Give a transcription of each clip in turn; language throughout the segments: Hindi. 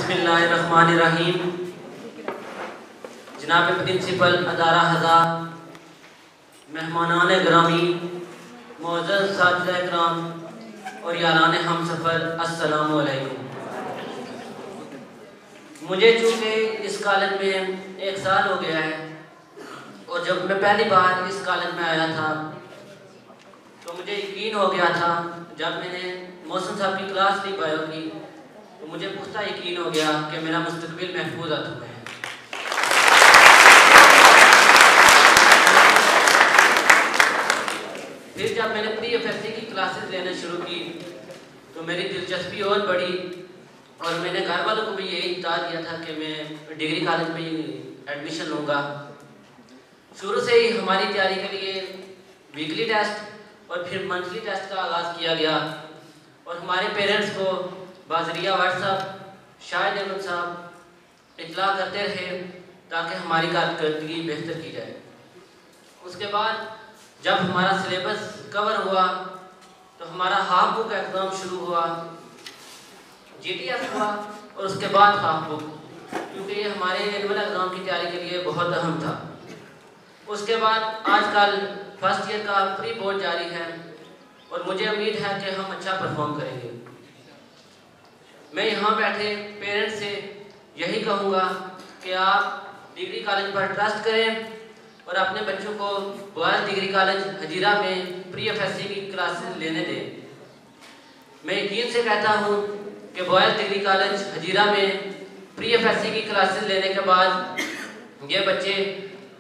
बिस्मिल्लाहिर्रहमानिर्रहीम। जनाब प्रिंसिपल अदारा हज़ा, मेहमानान ग्रामी, मोअज़्ज़ज़ साथिया इकराम और यारान हम सफ़र, अस्सलामु अलैकुम। मुझे चूँकि इस कॉलेज में 1 साल हो गया है और जब मैं पहली बार इस कॉलेज में आया था तो मुझे यकीन हो गया था, जब मैंने मोहसिन साहब की क्लास ली बायो की, तो मुझे पुख्ता यकीन हो गया कि मेरा मुस्तकबिल महफूज हाथों में है। फिर जब मैंने प्री-एफएससी की क्लासेस लेना शुरू की तो मेरी दिलचस्पी और बढ़ी और मैंने घर वालों को भी यही बता दिया था कि मैं डिग्री कॉलेज में एडमिशन लूँगा। शुरू से ही हमारी तैयारी के लिए वीकली टेस्ट और फिर मंथली टेस्ट का आगाज़ किया गया और हमारे पेरेंट्स को बाज़रिया व्हाट्सएप शाहिद अहमद साहब इतला करते रहे ताकि हमारी कारकर्दगी बेहतर की जाए। उसके बाद जब हमारा सिलेबस कवर हुआ तो हमारा हाफ बुक एग्ज़ाम शुरू हुआ, GTS हुआ और उसके बाद हाफ बुक, क्योंकि ये हमारे एनुअल एग्ज़ाम की तैयारी के लिए बहुत अहम था। उसके बाद आजकल फर्स्ट ईयर का प्री बोर्ड जारी है और मुझे उम्मीद है कि हम अच्छा परफॉर्म करेंगे। मैं यहाँ बैठे पेरेंट्स से यही कहूँगा कि आप डिग्री कॉलेज पर ट्रस्ट करें और अपने बच्चों को बॉयज़ डिग्री कॉलेज हजीरा में प्री-एफएससी की क्लासेस लेने दें। मैं यकीन से कहता हूँ कि बॉयज़ डिग्री कॉलेज हजीरा में प्री-एफएससी की क्लासेस लेने के बाद ये बच्चे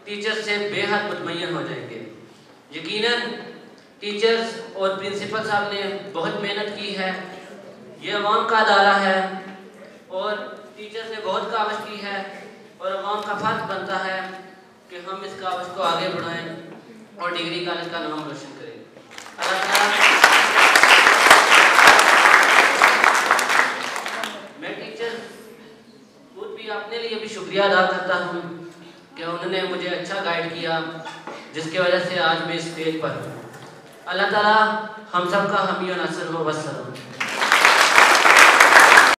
टीचर्स से बेहद मुतमय्यन हो जाएंगे। यकीनन टीचर्स और प्रिंसिपल साहब ने बहुत मेहनत की है, ये अवाम का अदारा है और टीचर्स ने बहुत काविश की है और अवाम का फर्ज बनता है कि हम इस काविश को आगे बढ़ाएं और डिग्री कॉलेज का नाम रोशन करें। मैं टीचर खुद भी अपने लिए भी शुक्रिया अदा करता हूँ कि उन्होंने मुझे अच्छा गाइड किया, जिसकी वजह से आज मैं इस स्टेज पर हूँ। अल्लाह ताला हम सब का हामी और नसर हो। वस्सलाम।